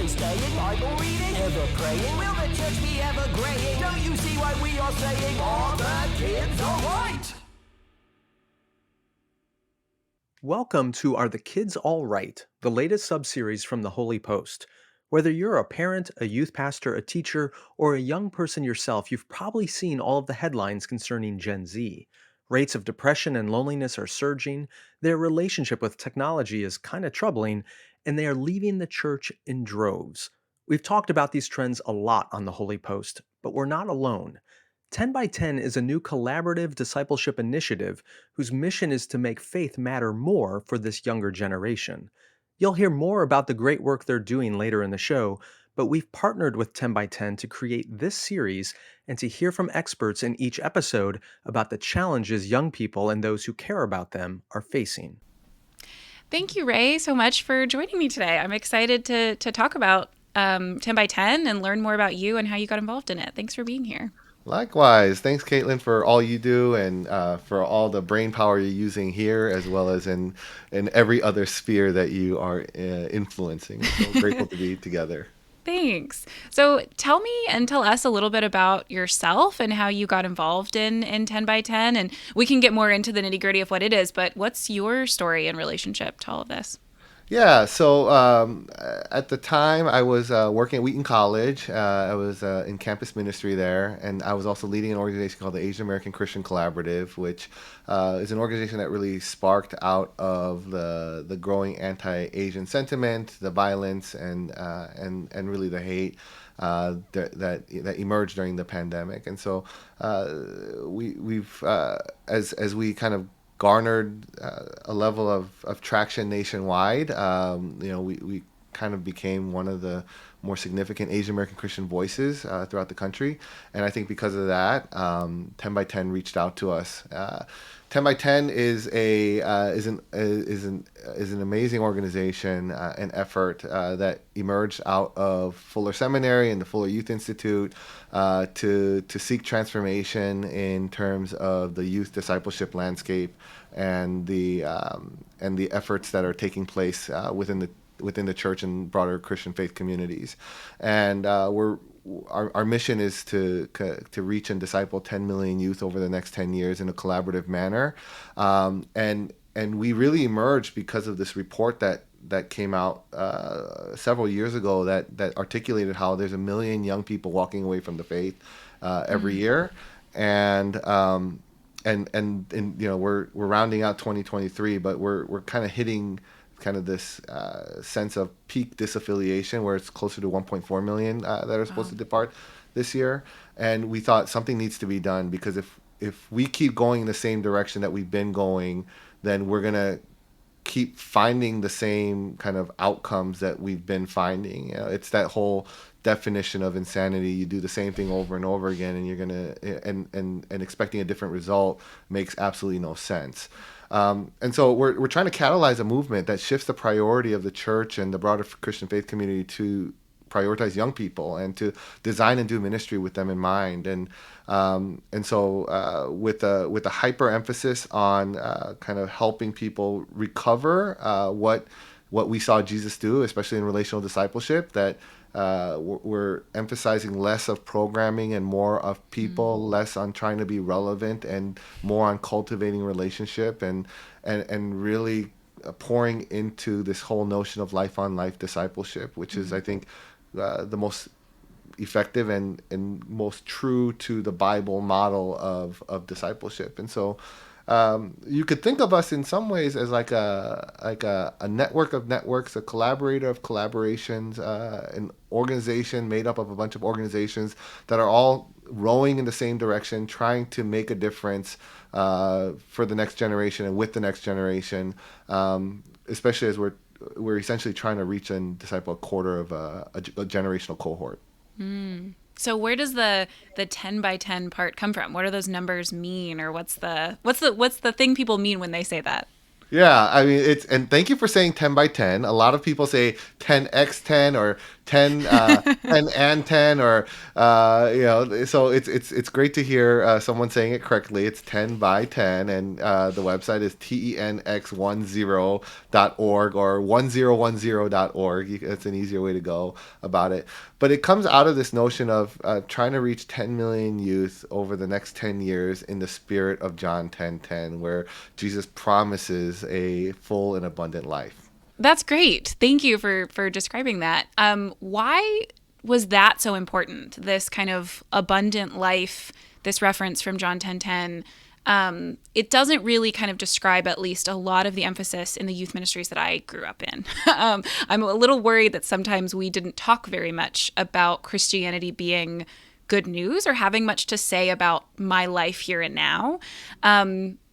always staying, Bible reading, ever praying. Will the church be ever graying? Don't you see why we are saying all the kids are right? Welcome to Are the Kids All Right, the latest subseries from the Holy Post. Whether you're a parent, a youth pastor, a teacher, or a young person yourself, you've probably seen all of the headlines concerning Gen Z. Rates of depression and loneliness are surging, their relationship with technology is kind of troubling, and they are leaving the church in droves. We've talked about these trends a lot on the Holy Post, but we're not alone. 10 by 10 is a new collaborative discipleship initiative whose mission is to make faith matter more for this younger generation. You'll hear more about the great work they're doing later in the show, but we've partnered with 10 by 10 to create this series and to hear from experts in each episode about the challenges young people and those who care about them are facing. Thank you, Ray, so much for joining me today. I'm excited to talk about 10 by 10 and learn more about you and how you got involved in it. Thanks for being here. Likewise. Thanks, Kaitlyn, for all you do and for all the brain power you're using here, as well as in every other sphere that you are influencing. So grateful to be together. Thanks. So tell me and tell us a little bit about yourself and how you got involved in 10 by 10. And we can get more into the nitty gritty of what it is, but what's your story in relationship to all of this? Yeah, so at the time I was working at Wheaton College. I was in campus ministry there, and I was also leading an organization called the Asian American Christian Collaborative, which is an organization that really sparked out of the growing anti-Asian sentiment, the violence, and really the hate that emerged during the pandemic. And so we've as we kind of garnered a level of traction nationwide. We kind of became one of the more significant Asian American Christian voices throughout the country, and I think because of that, 10 by 10 reached out to us. 10 by 10 is an amazing organization and effort that emerged out of Fuller Seminary and the Fuller Youth Institute to seek transformation in terms of the youth discipleship landscape and the efforts that are taking place within the church and broader Christian faith communities. And our mission is to reach and disciple 10 million youth over the next 10 years in a collaborative manner. And we really emerged because of this report that came out several years ago that articulated how there's 1 million young people walking away from the faith every year. And we're rounding out 2023, but we're kind of hitting kind of this sense of peak disaffiliation where it's closer to 1.4 million that are supposed to depart this year. And we thought something needs to be done, because if we keep going in the same direction that we've been going, then we're going to keep finding the same kind of outcomes that we've been finding. It's that whole definition of insanity. You do the same thing over and over again, and you're gonna and expecting a different result makes absolutely no sense. And so we're trying to catalyze a movement that shifts the priority of the church and the broader Christian faith community to prioritize young people and to design and do ministry with them in mind. And so with a hyper emphasis on kind of helping people recover what we saw Jesus do, especially in relational discipleship, that we're emphasizing less of programming and more of people, less on trying to be relevant and more on cultivating relationship and really pouring into this whole notion of life on life discipleship, which is, I think, the most effective and most true to the Bible model of discipleship. And so you could think of us in some ways as like a network of networks, a collaborator of collaborations, an organization made up of a bunch of organizations that are all rowing in the same direction, trying to make a difference for the next generation and with the next generation, especially as we're essentially trying to reach and disciple a quarter of a generational cohort. So where does the 10 by 10 part come from? What do those numbers mean, or what's the thing people mean when they say that? Yeah, I mean, and thank you for saying 10 by 10. A lot of people say 10x10 or 10 and 10, or so it's great to hear someone saying it correctly. It's 10 by 10, and the website is tenx10.org or 1010.org. It's an easier way to go about it. But it comes out of this notion of trying to reach 10 million youth over the next 10 years in the spirit of John 10:10, where Jesus promises a full and abundant life. That's great. Thank you for describing that. Why was that so important? This kind of abundant life, this reference from John 10:10. It doesn't really kind of describe at least a lot of the emphasis in the youth ministries that I grew up in. I'm a little worried that sometimes we didn't talk very much about Christianity being good news or having much to say about my life here and now.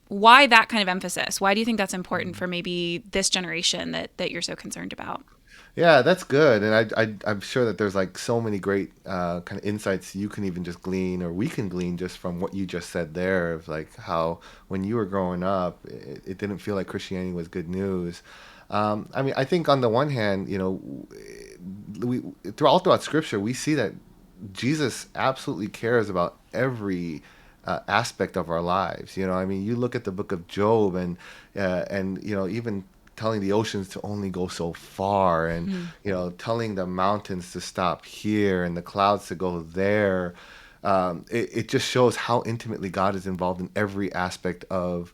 Why that kind of emphasis? Why do you think that's important for maybe this generation that you're so concerned about? Yeah, that's good, and I'm sure that there's like so many great kind of insights you can even just glean, or we can glean just from what you just said there, of like how when you were growing up, it didn't feel like Christianity was good news. I mean, I think on the one hand, throughout Scripture, we see that Jesus absolutely cares about every aspect of our lives. I mean, you look at the book of Job, and even telling the oceans to only go so far, and telling the mountains to stop here and the clouds to go there. It just shows how intimately God is involved in every aspect of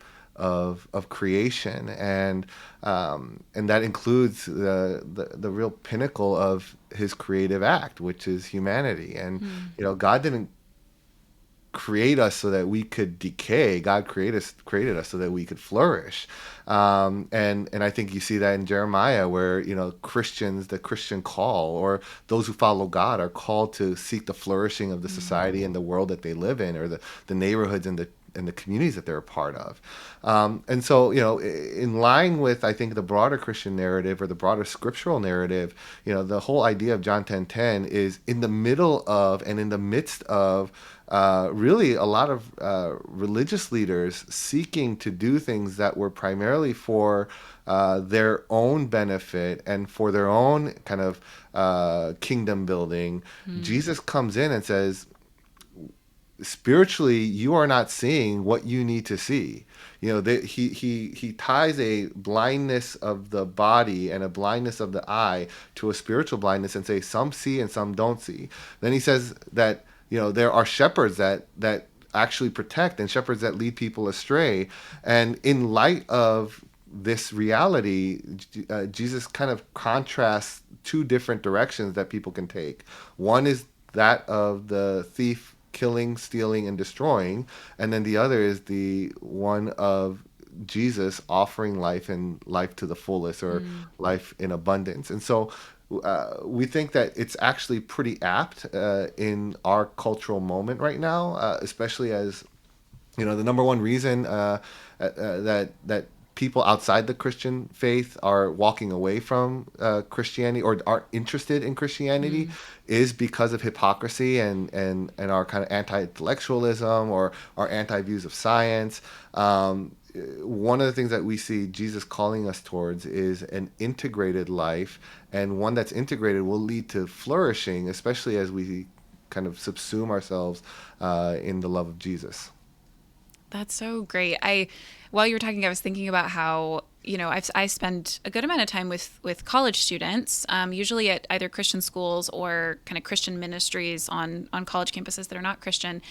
creation, and that includes the real pinnacle of His creative act, which is humanity. And God didn't create us so that we could decay. God created us so that we could flourish. And I think you see that in Jeremiah, where Christians, the Christian call, or those who follow God, are called to seek the flourishing of the society and the world that they live in, or the neighborhoods and the communities that they're a part of. And so, in line with, I think, the broader Christian narrative, or the broader scriptural narrative, the whole idea of John 10:10 is in the middle of and in the midst of really a lot of religious leaders seeking to do things that were primarily for their own benefit and for their own kind of kingdom building. Jesus comes in and says, spiritually, you are not seeing what you need to see. He ties a blindness of the body and a blindness of the eye to a spiritual blindness, and say some see and some don't see. Then he says that there are shepherds that actually protect, and shepherds that lead people astray. And in light of this reality, Jesus kind of contrasts two different directions that people can take. One is that of the thief, killing, stealing, and destroying, and then the other is the one of Jesus offering life, and life to the fullest, or life in abundance. And so we think that it's actually pretty apt in our cultural moment right now, especially as the number one reason that people outside the Christian faith are walking away from Christianity, or aren't interested in Christianity, is because of hypocrisy and our kind of anti-intellectualism, or our anti-views of science. One of the things that we see Jesus calling us towards is an integrated life, and one that's integrated will lead to flourishing, especially as we kind of subsume ourselves in the love of Jesus. That's so great. While you were talking, I was thinking about how, I spend a good amount of time with college students, usually at either Christian schools or kind of Christian ministries on college campuses that are not Christian.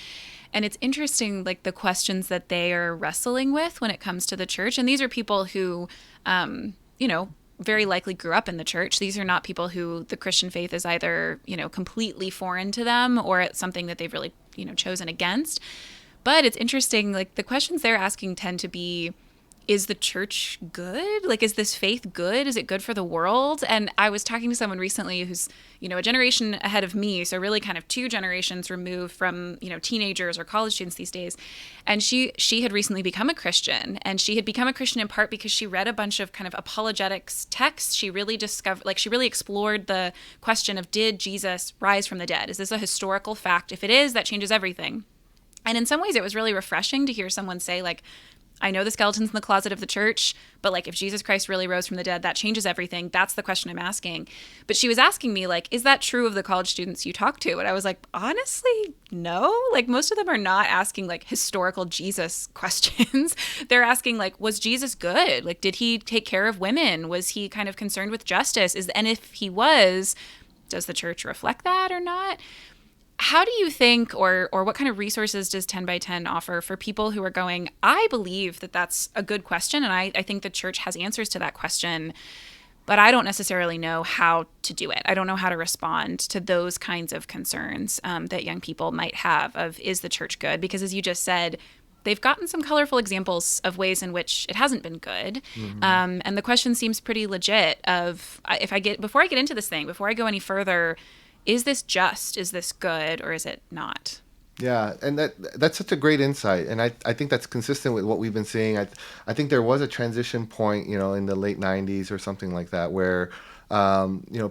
And it's interesting, like the questions that they are wrestling with when it comes to the church. And these are people who, very likely grew up in the church. These are not people who the Christian faith is either, completely foreign to them, or it's something that they've really, chosen against. But it's interesting, like the questions they're asking tend to be, is the church good? Like, is this faith good? Is it good for the world? And I was talking to someone recently who's, a generation ahead of me. So really kind of two generations removed from, teenagers or college students these days. And she had recently become a Christian, and she had become a Christian in part because she read a bunch of kind of apologetics texts. She really explored the question of, did Jesus rise from the dead? Is this a historical fact? If it is, that changes everything. And in some ways, it was really refreshing to hear someone say, like, I know the skeletons in the closet of the church, but like if Jesus Christ really rose from the dead, that changes everything. That's the question I'm asking. But she was asking me like, is that true of the college students you talk to? And I was like, honestly, no. Like most of them are not asking like historical Jesus questions. They're asking like, was Jesus good? Like, did he take care of women? Was he kind of concerned with justice? And if he was, does the church reflect that or not? How do you think, or what kind of resources does 10 by 10 offer for people who are going, I believe that that's a good question, and I think the church has answers to that question, but I don't necessarily know how to do it. I don't know how to respond to those kinds of concerns that young people might have of, is the church good? Because as you just said, they've gotten some colorful examples of ways in which it hasn't been good. And the question seems pretty legit of, before I get into this thing, before I go any further, is this just? Is this good? Or is it not? Yeah, and that's such a great insight, and I think that's consistent with what we've been seeing. I think there was a transition point, in the late '90s or something like that, where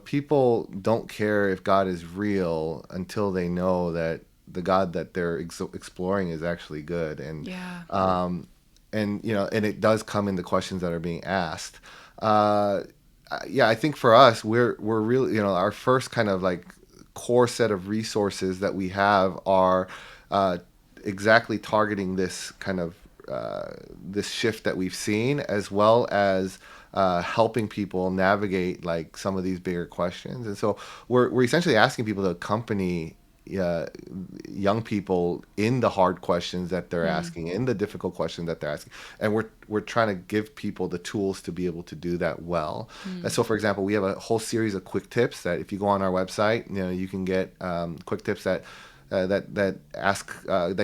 people don't care if God is real until they know that the God that they're exploring is actually good, and and it does come in the questions that are being asked. I think for us, we're really, our first kind of like core set of resources that we have are exactly targeting this kind of this shift that we've seen, as well as helping people navigate like some of these bigger questions. And so we're essentially asking people to accompany young people in the hard questions that they're asking, in the difficult questions that they're asking, and we're trying to give people the tools to be able to do that well. And so, for example, we have a whole series of quick tips that if you go on our website, you can get quick tips that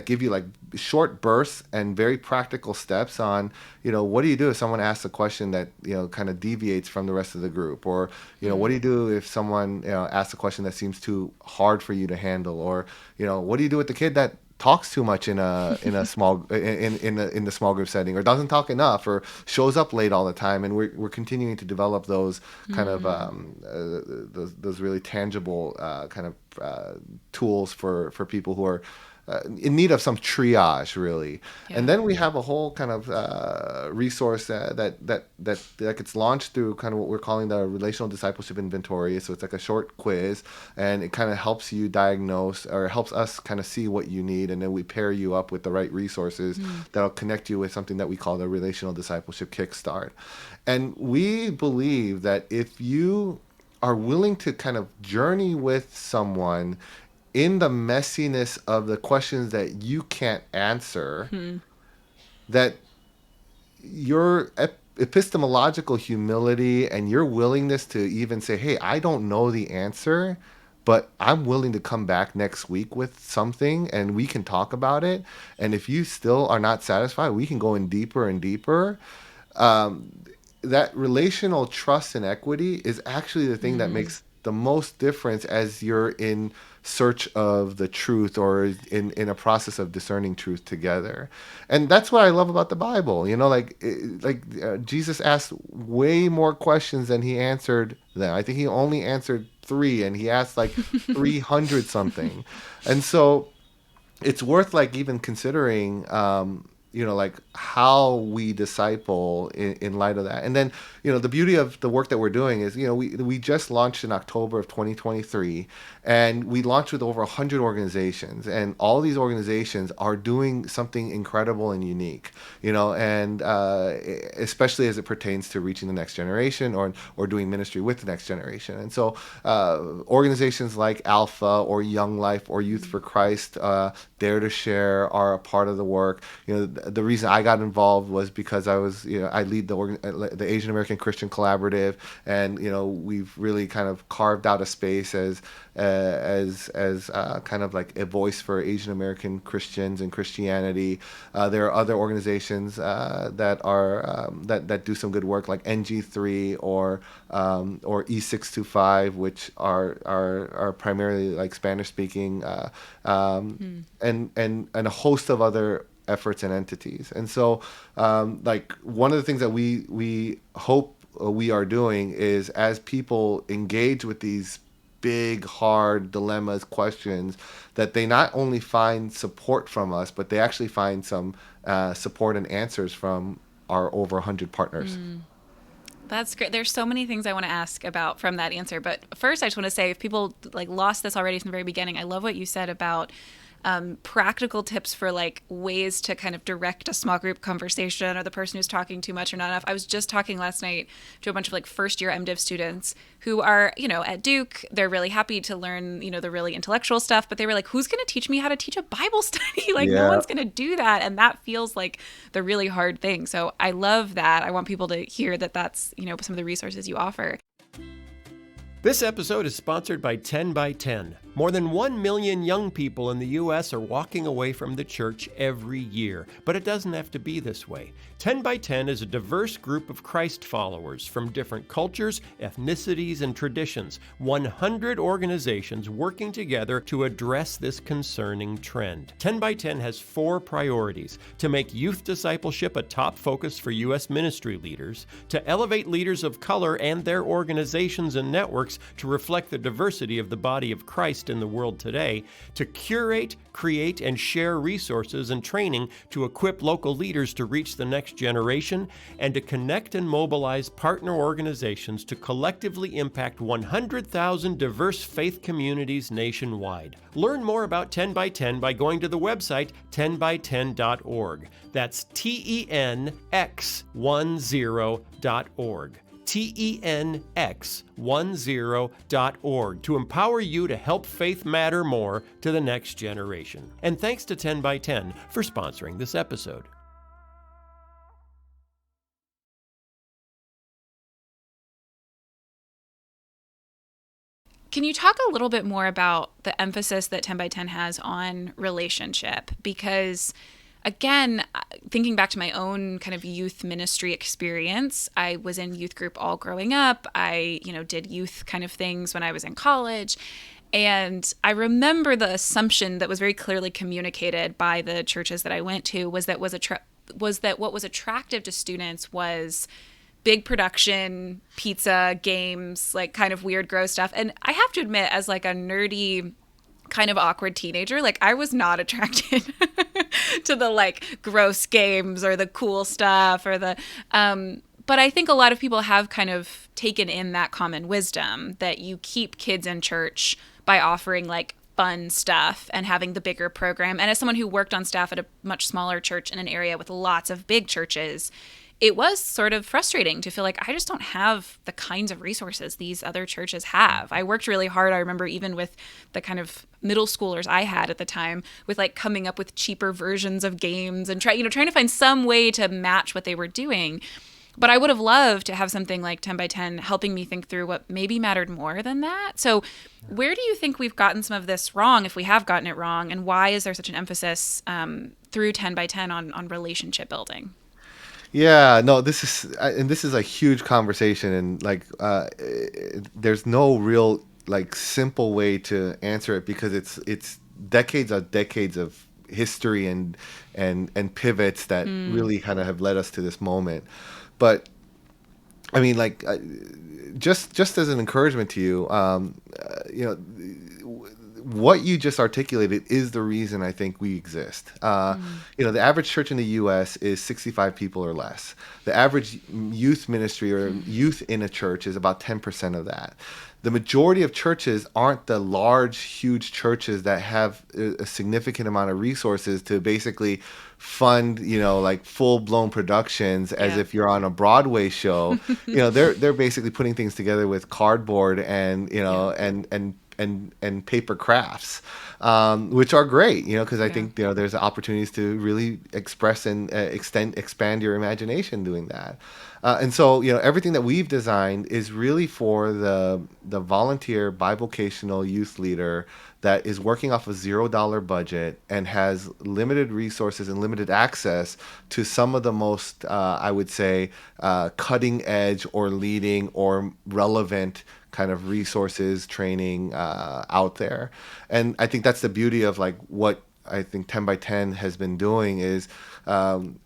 give you like short bursts and very practical steps on, what do you do if someone asks a question that, kind of deviates from the rest of the group, or, what do you do if someone, asks a question that seems too hard for you to handle, or, what do you do with the kid that talks too much in a small in the small group setting, or doesn't talk enough, or shows up late all the time. And we're continuing to develop those kind of those really tangible kind of tools for people who are in need of some triage, really. Yeah. And then we have a whole kind of resource that gets launched through kind of what we're calling the Relational Discipleship Inventory. So it's like a short quiz, and it kind of helps you diagnose, or helps us kind of see what you need, and then we pair you up with the right resources that'll connect you with something that we call the Relational Discipleship Kickstart. And we believe that if you are willing to kind of journey with someone in the messiness of the questions that you can't answer, that your epistemological humility and your willingness to even say, hey, I don't know the answer, but I'm willing to come back next week with something and we can talk about it. And if you still are not satisfied, we can go in deeper and deeper. That relational trust and equity is actually the thing that makes the most difference as you're in search of the truth, or in a process of discerning truth together. And that's what I love about the Bible. Jesus asked way more questions than he answered them. I think he only answered 3, and he asked like 300 something. And so it's worth like even considering like how we disciple in light of that. And then, the beauty of the work that we're doing is, we just launched in October of 2023, and we launched with over 100 organizations, and all these organizations are doing something incredible and unique, and especially as it pertains to reaching the next generation, or doing ministry with the next generation. And so organizations like Alpha, or Young Life, or Youth for Christ, Dare to Share are a part of the work. The reason I got involved was because I was, I lead the Asian American Christian Collaborative, and we've really kind of carved out a space as kind of like a voice for Asian American Christians and Christianity. There are other organizations that are that do some good work, like NG3 or E625, which are primarily like Spanish speaking, and a host of other efforts and entities. And so like one of the things that we hope we are doing is, as people engage with these big, hard dilemmas, questions, that they not only find support from us, but they actually find some support and answers from our over 100 partners. That's great. There's so many things I want to ask about from that answer. But first, I just want to say, if people like lost this already from the very beginning, I love what you said about practical tips for like ways to kind of direct a small group conversation or the person who's talking too much or not enough. I was just talking last night to a bunch of like first year MDiv students who are, at Duke. They're really happy to learn, the really intellectual stuff, but they were like, who's going to teach me how to teach a Bible study? Like no one's going to do that. And that feels like the really hard thing. So I love that. I want people to hear that that's, some of the resources you offer. This episode is sponsored by 10 by 10. More than 1 million young people in the U.S. are walking away from the church every year, but it doesn't have to be this way. 10 by 10 is a diverse group of Christ followers from different cultures, ethnicities, and traditions. 100 organizations working together to address this concerning trend. 10 by 10 has 4 priorities: to make youth discipleship a top focus for U.S. ministry leaders, to elevate leaders of color and their organizations and networks to reflect the diversity of the body of Christ in the world today, to curate, create, and share resources and training to equip local leaders to reach the next generation, and to connect and mobilize partner organizations to collectively impact 100,000 diverse faith communities nationwide. Learn more about 10 by 10 by going to the website 10by10.org. That's TENX10.org. TENX10.org to empower you to help faith matter more to the next generation. And thanks to 10 by 10 for sponsoring this episode. Can you talk a little bit more about the emphasis that 10 by 10 has on relationship? Because again, thinking back to my own kind of youth ministry experience, I was in youth group all growing up. I, did youth kind of things when I was in college. And I remember the assumption that was very clearly communicated by the churches that I went to was that what was attractive to students was big production, pizza, games, like kind of weird, gross stuff. And I have to admit, as like a nerdy, kind of awkward teenager, like I was not attracted to the like gross games or the cool stuff or the but I think a lot of people have kind of taken in that common wisdom that you keep kids in church by offering like fun stuff and having the bigger program. And as someone who worked on staff at a much smaller church in an area with lots of big churches, it was sort of frustrating to feel like I just don't have the kinds of resources these other churches have. I worked really hard. I remember even with the kind of middle schoolers I had at the time with like coming up with cheaper versions of games and trying to find some way to match what they were doing. But I would have loved to have something like 10 by 10 helping me think through what maybe mattered more than that. So where do you think we've gotten some of this wrong, if we have gotten it wrong, and why is there such an emphasis through 10 by 10 on relationship building? Yeah, no, this is a huge conversation, and like, there's no real like simple way to answer it because it's decades of history and pivots that really kind of have led us to this moment. But I mean, like, just as an encouragement to you, what you just articulated is the reason I think we exist. The average church in the U.S. is 65 people or less. The average youth ministry or youth in a church is about 10% of that. The majority of churches aren't the large, huge churches that have a significant amount of resources to basically fund, like full-blown productions as if you're on a Broadway show. They're basically putting things together with cardboard and and paper crafts, which are great, because I think there's opportunities to really express and expand your imagination doing that. And so everything that we've designed is really for the volunteer bivocational youth leader that is working off a $0 budget and has limited resources and limited access to some of the most, I would say, cutting edge or leading or relevant kind of resources, training out there. And I think that's the beauty of like what I think 10 by 10 has been doing is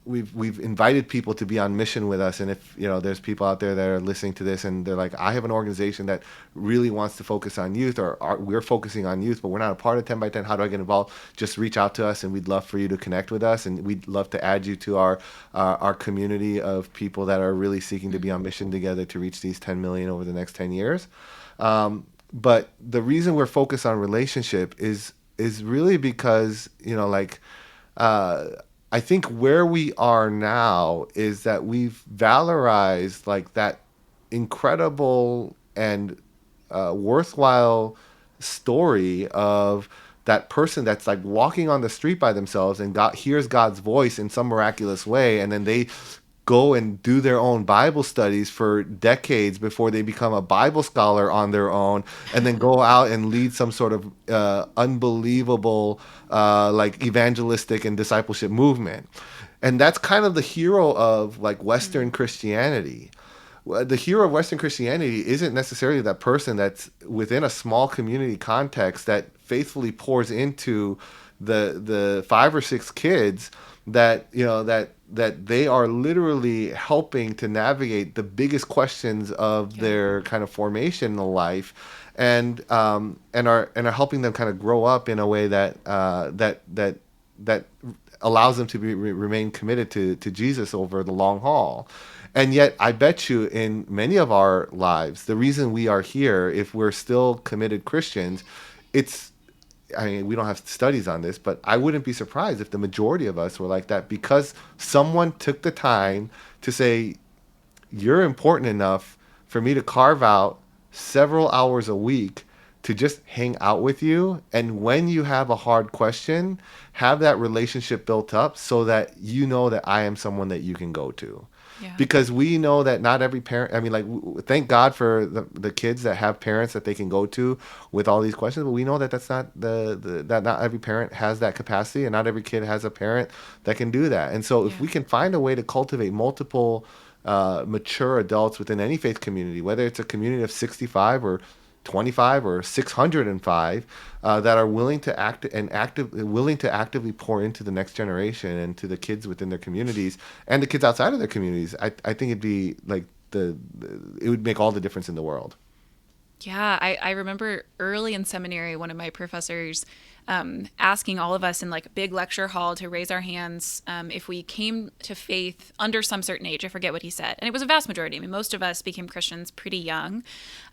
we've invited people to be on mission with us. And if there's people out there that are listening to this and they're like, I have an organization that really wants to focus on youth, or we're focusing on youth, but we're not a part of 10 by 10. How do I get involved? Just reach out to us, and we'd love for you to connect with us, and we'd love to add you to our community of people that are really seeking to be on mission together to reach these 10 million over the next 10 years. But the reason we're focused on relationship is really because I think where we are now is that we've valorized like that incredible and worthwhile story of that person that's like walking on the street by themselves and God hears God's voice in some miraculous way, and then they go and do their own Bible studies for decades before they become a Bible scholar on their own, and then go out and lead some sort of unbelievable like evangelistic and discipleship movement. And that's kind of the hero of like Western Christianity. The hero of Western Christianity isn't necessarily that person that's within a small community context that faithfully pours into the 5 or 6 kids that that they are literally helping to navigate the biggest questions of their kind of formation in life, and are helping them kind of grow up in a way that that allows them to remain committed to Jesus over the long haul. And yet, I bet you in many of our lives, the reason we are here, if we're still committed Christians, I mean, we don't have studies on this, but I wouldn't be surprised if the majority of us were like that, because someone took the time to say, you're important enough for me to carve out several hours a week to just hang out with you. And when you have a hard question, have that relationship built up so that you know that I am someone that you can go to. Yeah. Because we know that not every parent, I mean, like, thank God for the kids that have parents that they can go to with all these questions, but we know that that's not that not every parent has that capacity, and not every kid has a parent that can do that. And so if we can find a way to cultivate multiple mature adults within any faith community, whether it's a community of 65 or 25 or 605 that are willing to actively pour into the next generation and to the kids within their communities and the kids outside of their communities, I think it'd be like it would make all the difference in the world. Yeah, I remember early in seminary, one of my professors asking all of us in like a big lecture hall to raise our hands if we came to faith under some certain age. I forget what he said. And it was a vast majority. I mean, most of us became Christians pretty young.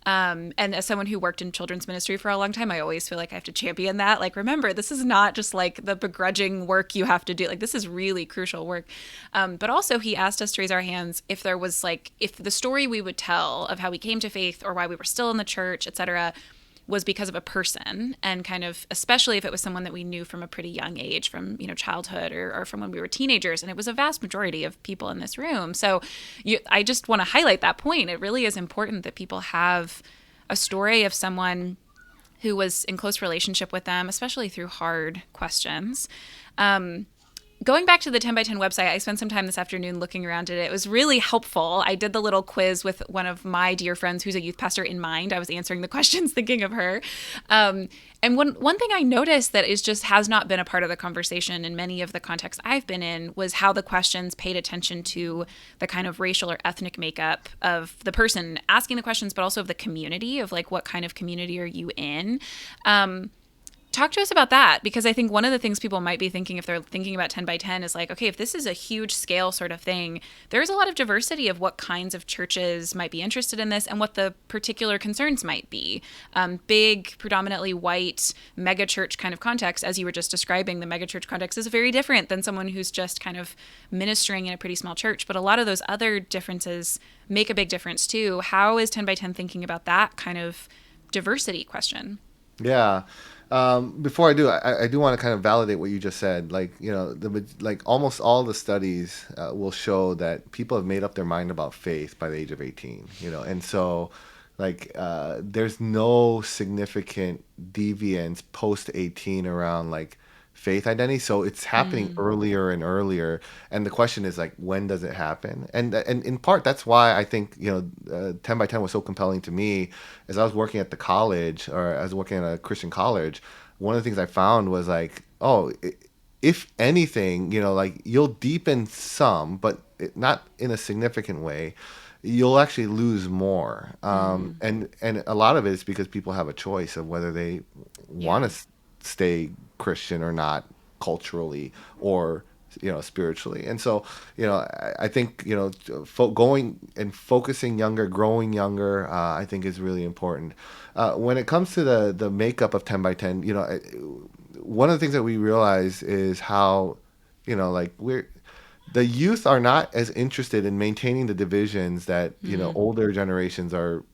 And as someone who worked in children's ministry for a long time, I always feel like I have to champion that. Like, remember, this is not just like the begrudging work you have to do. Like, this is really crucial work. But also he asked us to raise our hands if there was like, if the story we would tell of how we came to faith or why we were still in the church, etc., was because of a person, and kind of, especially if it was someone that we knew from a pretty young age, from, childhood or from when we were teenagers. And it was a vast majority of people in this room. So I just want to highlight that point. It really is important that people have a story of someone who was in close relationship with them, especially through hard questions. Going back to the 10 by 10 website, I spent some time this afternoon looking around at it. It was really helpful. I did the little quiz with one of my dear friends who's a youth pastor in mind. I was answering the questions thinking of her. And one thing I noticed that has not been a part of the conversation in many of the contexts I've been in was how the questions paid attention to the kind of racial or ethnic makeup of the person asking the questions, but also of the community, of like, what kind of community are you in? Talk to us about that, because I think one of the things people might be thinking if they're thinking about 10 by 10 is like, okay, if this is a huge scale sort of thing, there's a lot of diversity of what kinds of churches might be interested in this and what the particular concerns might be. Big, predominantly white megachurch kind of context, as you were just describing, the megachurch context is very different than someone who's just kind of ministering in a pretty small church. But a lot of those other differences make a big difference too. How is 10 by 10 thinking about that kind of diversity question? Yeah. Before I do, I do want to kind of validate what you just said. Like, almost all the studies will show that people have made up their mind about faith by the age of 18, and so there's no significant deviance post 18 around like faith identity. So it's happening earlier and earlier. And the question is like, when does it happen? And in part, that's why I think, 10 by 10 was so compelling to me. As I was working at the college, or I was working at a Christian college, one of the things I found was like, if anything, like you'll deepen some, but not in a significant way. You'll actually lose more, and a lot of it is because people have a choice of whether they want Yeah. to stay Christian or not, culturally or spiritually. And so I think going and focusing younger, growing younger, I think is really important. When it comes to the makeup of 10 by 10, one of the things that we realize is how like the youth are not as interested in maintaining the divisions that older generations are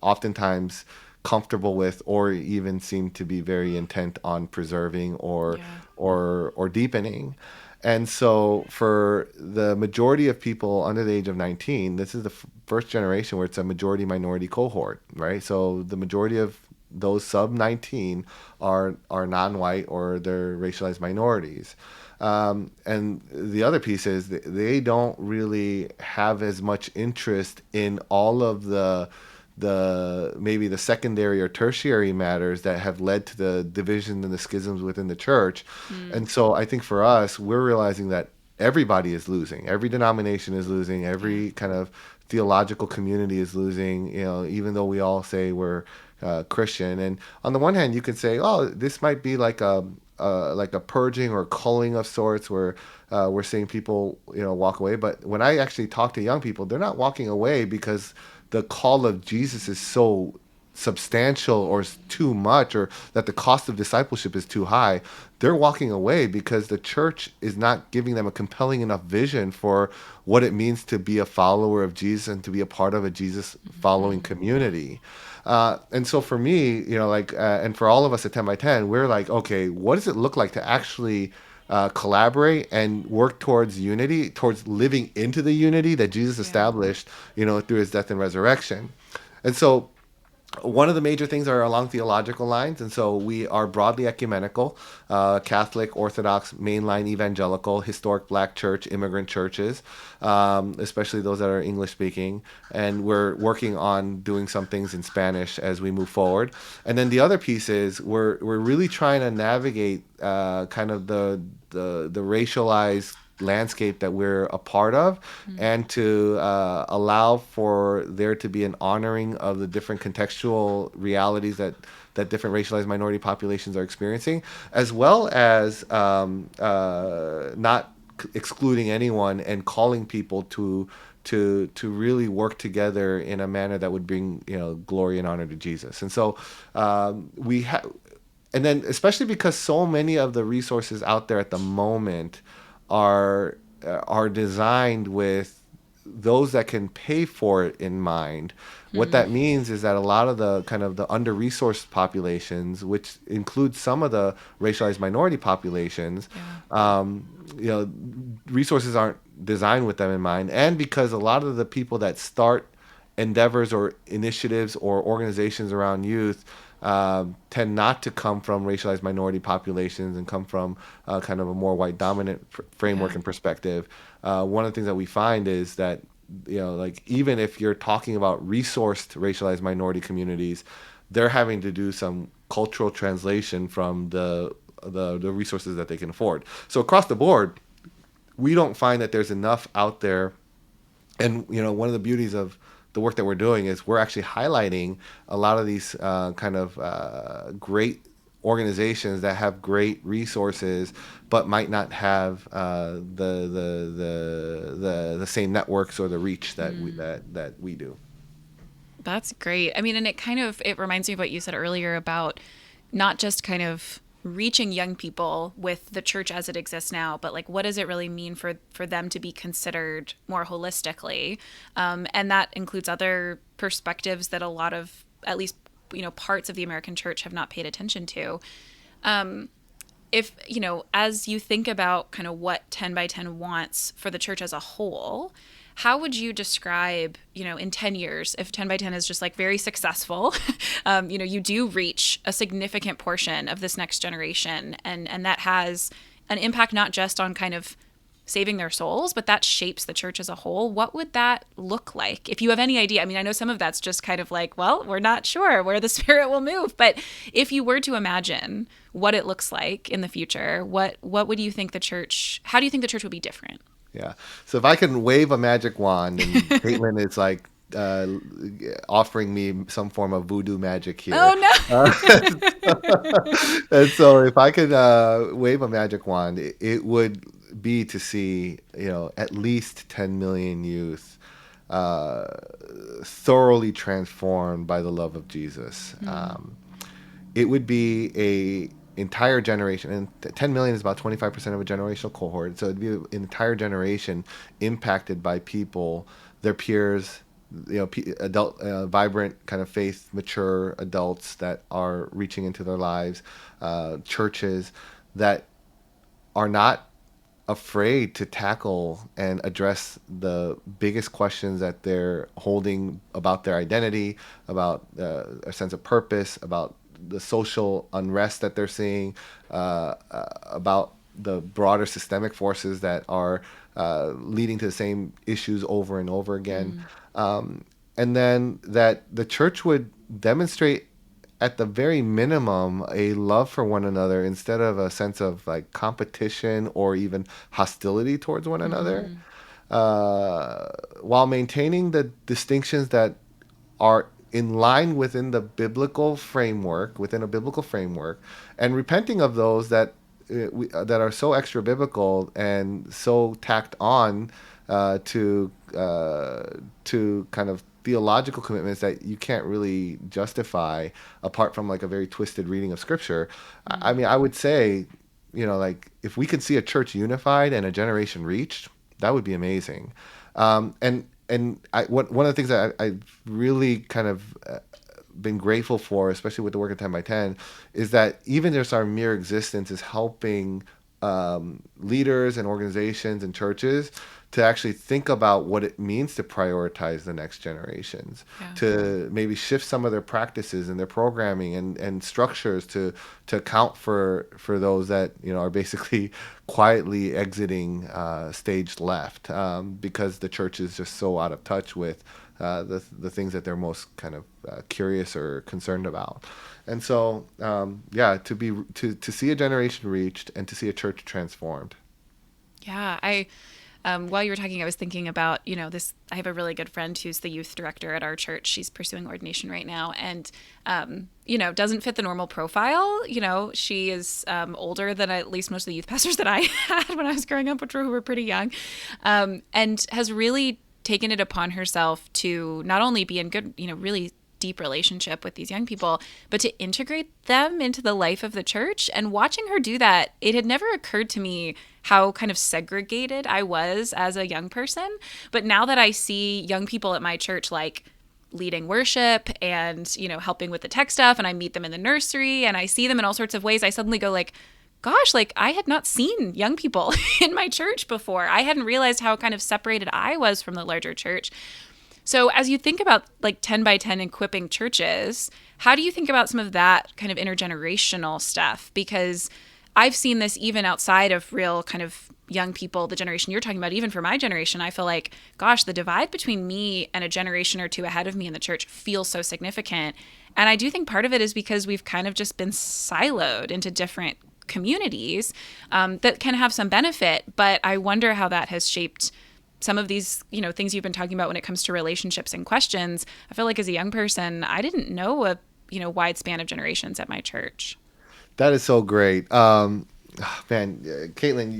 oftentimes comfortable with, or even seem to be very intent on preserving or Yeah. or deepening. And so for the majority of people under the age of 19, this is the first generation where it's a majority minority cohort, right? So the majority of those sub 19 are non-white, or they're racialized minorities. And the other piece is they don't really have as much interest in all of the maybe the secondary or tertiary matters that have led to the division and the schisms within the church. And so I think for us, we're realizing that everybody is losing. Every denomination is losing. Every kind of theological community is losing, even though we all say we're Christian. And on the one hand, you could say, oh, this might be like a purging or culling of sorts, where we're seeing people walk away. But when I actually talk to young people, they're not walking away because the call of Jesus is so substantial or is too much, or that the cost of discipleship is too high. They're walking away because the church is not giving them a compelling enough vision for what it means to be a follower of Jesus and to be a part of a Jesus following community. And so for me, and for all of us at 10 by 10, we're like, okay, what does it look like to actually collaborate and work towards unity, towards living into the unity that Jesus established, through his death and resurrection? And so one of the major things are along theological lines. And so we are broadly ecumenical, Catholic, Orthodox, mainline evangelical, historic Black church, immigrant churches, especially those that are English speaking. And we're working on doing some things in Spanish as we move forward. And then the other piece is we're really trying to navigate kind of the racialized landscape that we're a part of, and to allow for there to be an honoring of the different contextual realities that different racialized minority populations are experiencing, as well as not excluding anyone, and calling people to really work together in a manner that would bring glory and honor to Jesus. And so we have, and then especially because so many of the resources out there at the moment are designed with those that can pay for it in mind. What that means is that a lot of the kind of the under-resourced populations, which includes some of the racialized minority populations, resources aren't designed with them in mind. And because a lot of the people that start endeavors or initiatives or organizations around youth tend not to come from racialized minority populations and come from kind of a more white dominant framework and perspective. One of the things that we find is that even if you're talking about resourced racialized minority communities, they're having to do some cultural translation from the resources that they can afford. So across the board, we don't find that there's enough out there. And one of the beauties of the work that we're doing is we're actually highlighting a lot of these kind of great organizations that have great resources, but might not have the same networks or the reach that we do. That's great. I mean, and it reminds me of what you said earlier about not just kind of reaching young people with the church as it exists now, but like, what does it really mean for them to be considered more holistically? And that includes other perspectives that a lot of, at least, parts of the American church have not paid attention to. If, as you think about kind of what 10 by 10 wants for the church as a whole, how would you describe, in 10 years, if 10 by 10 is just like very successful, you do reach a significant portion of this next generation, and that has an impact not just on kind of saving their souls, but that shapes the church as a whole. What would that look like? If you have any idea, I mean, I know some of that's just kind of like, well, we're not sure where the Spirit will move, but if you were to imagine what it looks like in the future, what would you think the church, how do you think the church would be different? Yeah. So if I can wave a magic wand and Kaitlyn is like offering me some form of voodoo magic here. Oh, no. And so if I could wave a magic wand, it would be to see, at least 10 million youth thoroughly transformed by the love of Jesus. It would be a entire generation, and 10 million is about 25% of a generational cohort. So it'd be an entire generation impacted by people, their peers, adult, vibrant, kind of faith, mature adults that are reaching into their lives, churches that are not afraid to tackle and address the biggest questions that they're holding about their identity, about a sense of purpose, about the social unrest that they're seeing, about the broader systemic forces that are leading to the same issues over and over again. And then that the church would demonstrate, at the very minimum, a love for one another instead of a sense of like competition or even hostility towards one another, while maintaining the distinctions that are in line within a biblical framework, and repenting of those that are so extra biblical and so tacked on to kind of theological commitments that you can't really justify apart from like a very twisted reading of Scripture. I mean, I would say, like if we could see a church unified and a generation reached, that would be amazing. And one of the things that I've really kind of been grateful for, especially with the work at 10 by 10, is that even just our mere existence is helping leaders and organizations and churches to actually think about what it means to prioritize the next generations, to maybe shift some of their practices and their programming and structures to account for those that are basically quietly exiting stage left, because the church is just so out of touch with the things that they're most kind of curious or concerned about. And so to see a generation reached and to see a church transformed. Yeah, while you were talking, I was thinking about, this. I have a really good friend who's the youth director at our church. She's pursuing ordination right now, and doesn't fit the normal profile. She is older than at least most of the youth pastors that I had when I was growing up, who were pretty young, and has really taken it upon herself to not only be in good, really deep relationship with these young people, but to integrate them into the life of the church. And watching her do that, it had never occurred to me how kind of segregated I was as a young person. But now that I see young people at my church, like leading worship and, helping with the tech stuff, and I meet them in the nursery and I see them in all sorts of ways, I suddenly go like, gosh, like I had not seen young people in my church before. I hadn't realized how kind of separated I was from the larger church. So as you think about like 10 by 10 equipping churches, how do you think about some of that kind of intergenerational stuff? Because I've seen this even outside of real kind of young people, the generation you're talking about. Even for my generation, I feel like, gosh, the divide between me and a generation or two ahead of me in the church feels so significant. And I do think part of it is because we've kind of just been siloed into different communities that can have some benefit. But I wonder how that has shaped some of these, things you've been talking about when it comes to relationships and questions. I feel like as a young person, I didn't know a, wide span of generations at my church. That is so great. Man, Kaitlyn,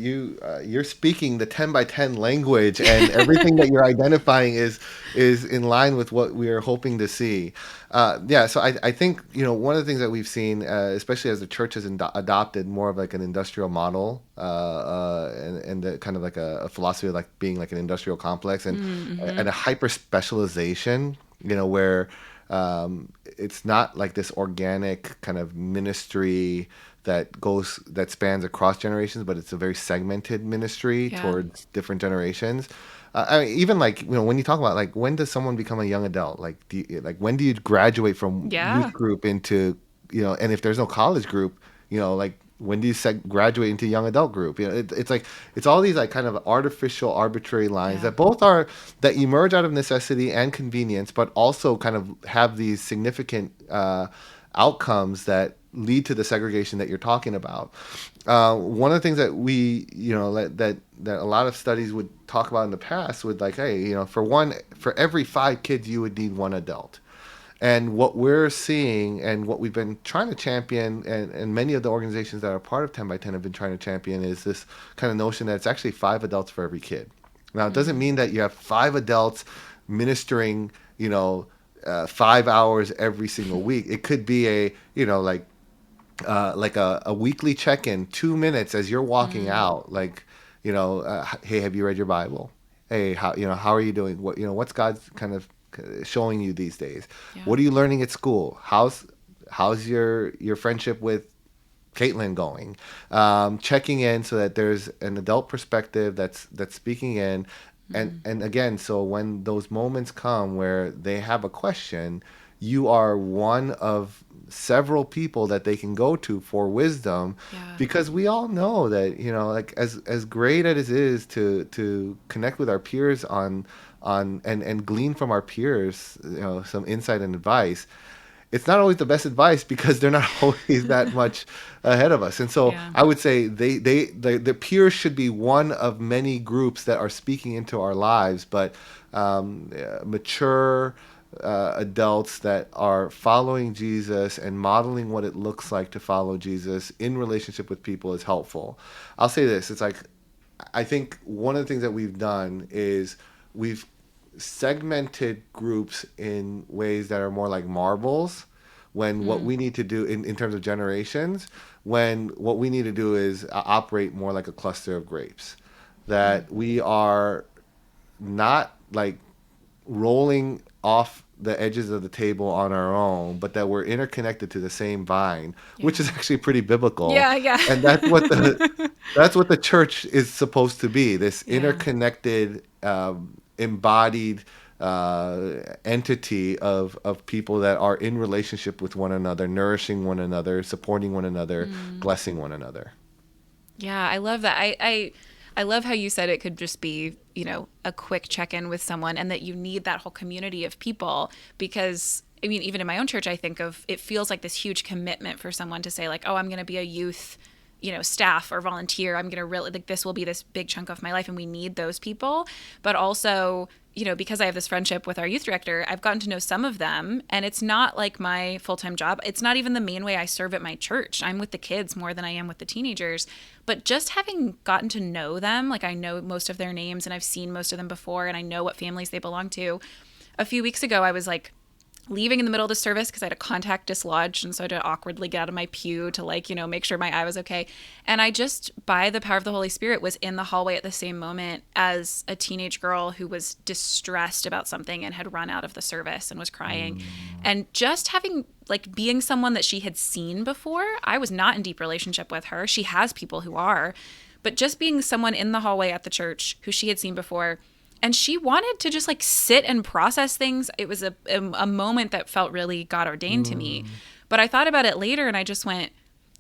you're speaking the 10 by 10 language, and everything that you're identifying is in line with what we are hoping to see. So I think, one of the things that we've seen, especially as the church has adopted more of like an industrial model, and the kind of like a philosophy of like being like an industrial complex and a hyper specialization, where it's not like this organic kind of ministry that spans across generations, but it's a very segmented ministry towards different generations. I mean, even like, when you talk about like, when does someone become a young adult? Like, when do you graduate from youth group into, and if there's no college group, like when do you graduate into young adult group? It's like it's all these like kind of artificial, arbitrary lines that both are that emerge out of necessity and convenience, but also kind of have these significant outcomes that lead to the segregation that you're talking about. One of the things that we, that a lot of studies would talk about in the past would like, hey, for every 5 kids, you would need 1 adult. And what we're seeing and what we've been trying to champion, and many of the organizations that are part of 10 by 10 have been trying to champion, is this kind of notion that it's actually 5 adults for every kid. Now, it doesn't mean that you have 5 adults ministering, 5 hours every single week. It could be a weekly check-in, 2 minutes as you're walking out, like, hey, have you read your Bible? Hey, how are you doing? What's God's kind of showing you these days? What are you learning at school? How's your friendship with Kaitlyn going? Checking in so that there's an adult perspective that's speaking in. And again, so when those moments come where they have a question, you are one of several people that they can go to for wisdom, because we all know that, like as great as it is to connect with our peers and glean from our peers, some insight and advice. It's not always the best advice because they're not always that much ahead of us. And so I would say the peers should be one of many groups that are speaking into our lives, but mature adults that are following Jesus and modeling what it looks like to follow Jesus in relationship with people is helpful. I'll say this, it's like, I think one of the things that we've done is we've segmented groups in ways that are more like marbles, when what we need to do in terms of generations, when what we need to do is operate more like a cluster of grapes, that we are not like rolling off the edges of the table on our own, but that we're interconnected to the same vine, which is actually pretty biblical. And that's what the church is supposed to be, this interconnected, embodied entity of people that are in relationship with one another, nourishing one another, supporting one another, blessing one another. Yeah, I love that. I love how you said it could just be, a quick check-in with someone, and that you need that whole community of people, because I mean, even in my own church, I think of, it feels like this huge commitment for someone to say like, oh, I'm going to be a youth, staff or volunteer. I'm going to really, like, this will be this big chunk of my life, and we need those people. But also, because I have this friendship with our youth director, I've gotten to know some of them, and it's not like my full-time job. It's not even the main way I serve at my church. I'm with the kids more than I am with the teenagers. But just having gotten to know them, like I know most of their names and I've seen most of them before, and I know what families they belong to. A few weeks ago, I was like leaving in the middle of the service because I had a contact dislodged, and so I had to awkwardly get out of my pew to make sure my eye was okay. And I just, by the power of the Holy Spirit, was in the hallway at the same moment as a teenage girl who was distressed about something and had run out of the service and was crying. And just having, being someone that she had seen before, I was not in deep relationship with her. She has people who are, but just being someone in the hallway at the church who she had seen before, and she wanted to just sit and process things. It was a moment that felt really God ordained to me. But I thought about it later, and I just went,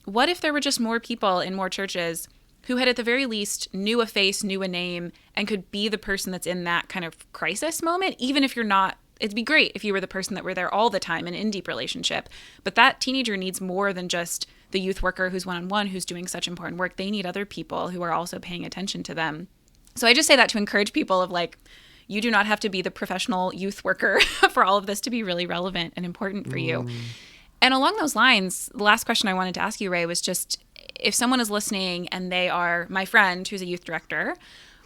what if there were just more people in more churches who had at the very least knew a face, knew a name, and could be the person that's in that kind of crisis moment, even if you're not. It'd be great if you were the person that were there all the time and in deep relationship. But that teenager needs more than just the youth worker who's one-on-one, who's doing such important work. They need other people who are also paying attention to them. So I just say that to encourage people of you do not have to be the professional youth worker for all of this to be really relevant and important for you. And along those lines, the last question I wanted to ask you, Ray, was just if someone is listening and they are my friend who's a youth director,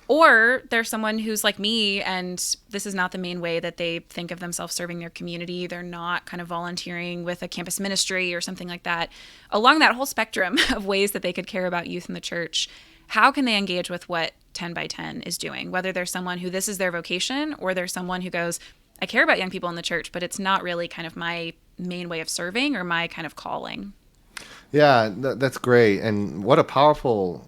or they're someone who's like me and this is not the main way that they think of themselves serving their community. They're not kind of volunteering with a campus ministry or something like that. Along that whole spectrum of ways that they could care about youth in the church, how can they engage with what 10 by 10 is doing? Whether there's someone who this is their vocation, or there's someone who goes, I care about young people in the church, but it's not really kind of my main way of serving or my kind of calling. Yeah, that's great. And what a powerful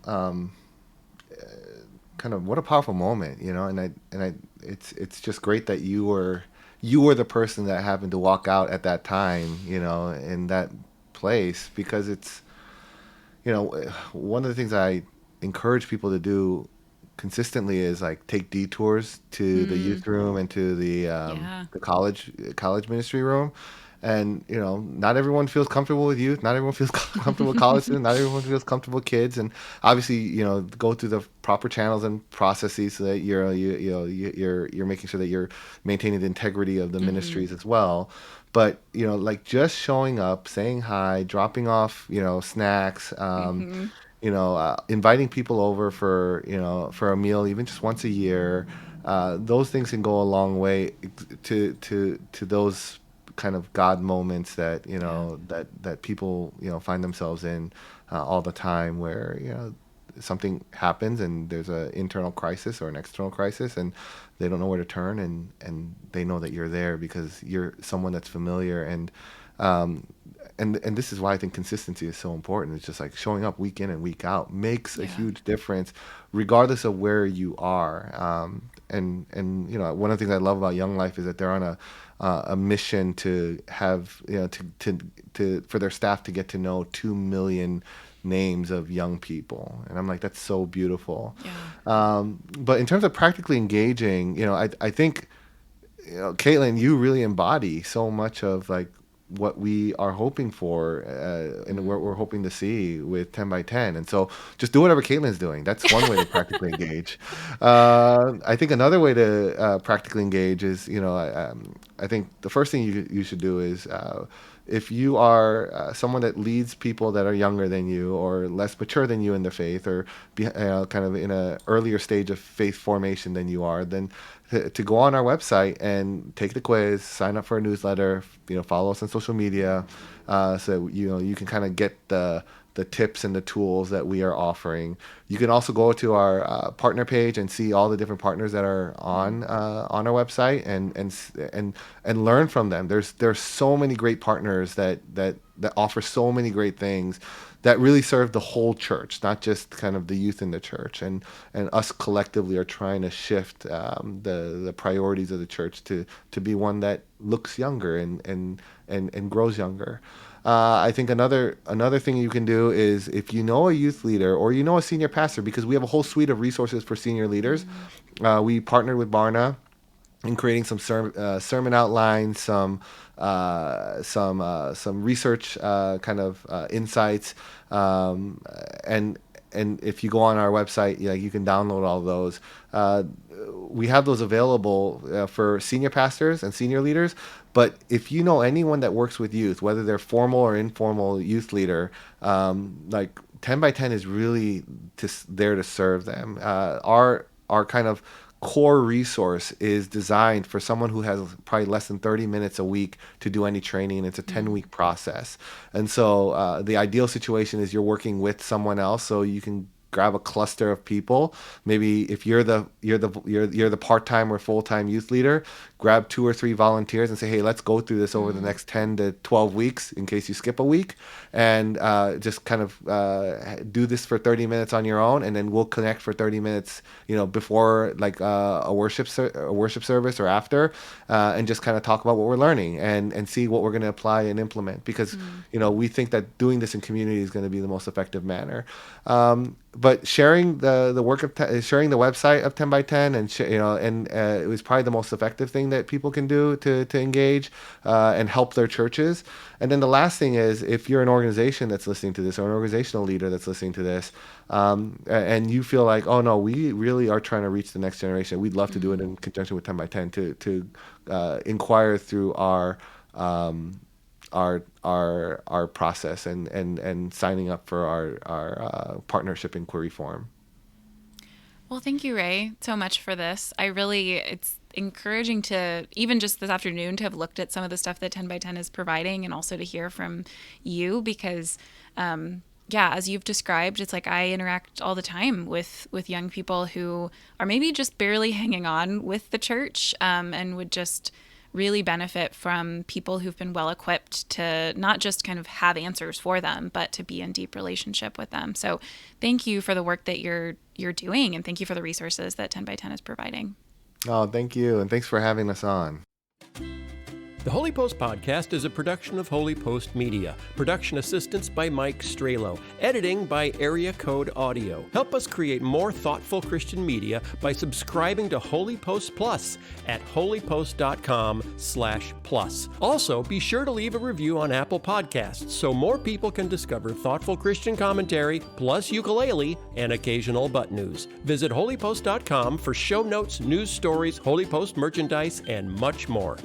what a powerful moment, and it's just great that you were the person that happened to walk out at that time, in that place, because it's, one of the things I encourage people to do consistently is like take detours to the youth room and to Yeah. the college ministry room. And not everyone feels comfortable with youth. Not everyone feels comfortable with college students. Not everyone feels comfortable with kids. And obviously, go through the proper channels and processes so that you're making sure that you're maintaining the integrity of the ministries as well. But like just showing up, saying hi, dropping off snacks, inviting people over for a meal, even just once a year. Those things can go a long way to those kind of God moments that that people find themselves in all the time, where something happens and there's an internal crisis or an external crisis, and they don't know where to turn, and they know that you're there because you're someone that's familiar. Um, and this is why I think consistency is so important. It's just like showing up week in and week out makes a huge difference, regardless of where you are. And one of the things I love about Young Life is that they're on a mission to have to for their staff to get to know 2 million names of young people, and I'm like, that's so beautiful. But in terms of practically engaging, I think Kaitlyn, you really embody so much of like what we are hoping for and what we're hoping to see with 10 by 10. And so just do whatever Kaitlyn's doing. That's one way to practically engage. I think another way to practically engage is, I think the first thing you should do is if you are someone that leads people that are younger than you or less mature than you in the faith, or kind of in an earlier stage of faith formation than you are, then to go on our website and take the quiz, sign up for a newsletter, follow us on social media, so you can kind of get the tips and the tools that we are offering. You can also go to our partner page and see all the different partners that are on our website and learn from them. There's so many great partners that offer so many great things that really serve the whole church, not just kind of the youth in the church. And us collectively are trying to shift the priorities of the church to be one that looks younger and grows younger. I think another thing you can do is, if you know a youth leader or a senior pastor, because we have a whole suite of resources for senior leaders. We partnered with Barna in creating some sermon outlines, some research kind of insights, and if you go on our website, you can download all of those. We have those available for senior pastors and senior leaders. But if you know anyone that works with youth, whether they're formal or informal youth leader, like 10 by 10 is really there to serve them. Our kind of core resource is designed for someone who has probably less than 30 minutes a week to do any training, and it's a 10-week process. And so the ideal situation is you're working with someone else, so you can grab a cluster of people. Maybe if you're the part-time or full-time youth leader, grab 2 or 3 volunteers and say, hey, let's go through this over the next 10 to 12 weeks in case you skip a week, and just kind of do this for 30 minutes on your own, and then we'll connect for 30 minutes before like a worship service or after, and just kind of talk about what we're learning and see what we're going to apply and implement, because we think that doing this in community is going to be the most effective manner. But sharing the work of sharing the website of 10 by 10 and it was probably the most effective thing that people can do to engage and help their churches. And then the last thing is, if you're an organization that's listening to this, or an organizational leader that's listening to this, and you feel like, oh no, we really are trying to reach the next generation, we'd love to do it in conjunction with 10 by 10 to inquire through our process and signing up for our partnership inquiry form. Well, thank you, Ray, so much for this. It's encouraging to, even just this afternoon, to have looked at some of the stuff that 10 by 10 is providing, and also to hear from you, because as you've described, it's like I interact all the time with young people who are maybe just barely hanging on with the church, and would just really benefit from people who've been well equipped to not just kind of have answers for them, but to be in deep relationship with them. So thank you for the work that you're doing, and thank you for the resources that 10 by 10 is providing. Oh, thank you. And thanks for having us on. The Holy Post podcast is a production of Holy Post Media. Production assistance by Mike Strelo. Editing by Area Code Audio. Help us create more thoughtful Christian media by subscribing to Holy Post Plus at holypost.com/plus. Also, be sure to leave a review on Apple Podcasts so more people can discover thoughtful Christian commentary, plus ukulele and occasional butt news. Visit holypost.com for show notes, news stories, Holy Post merchandise, and much more.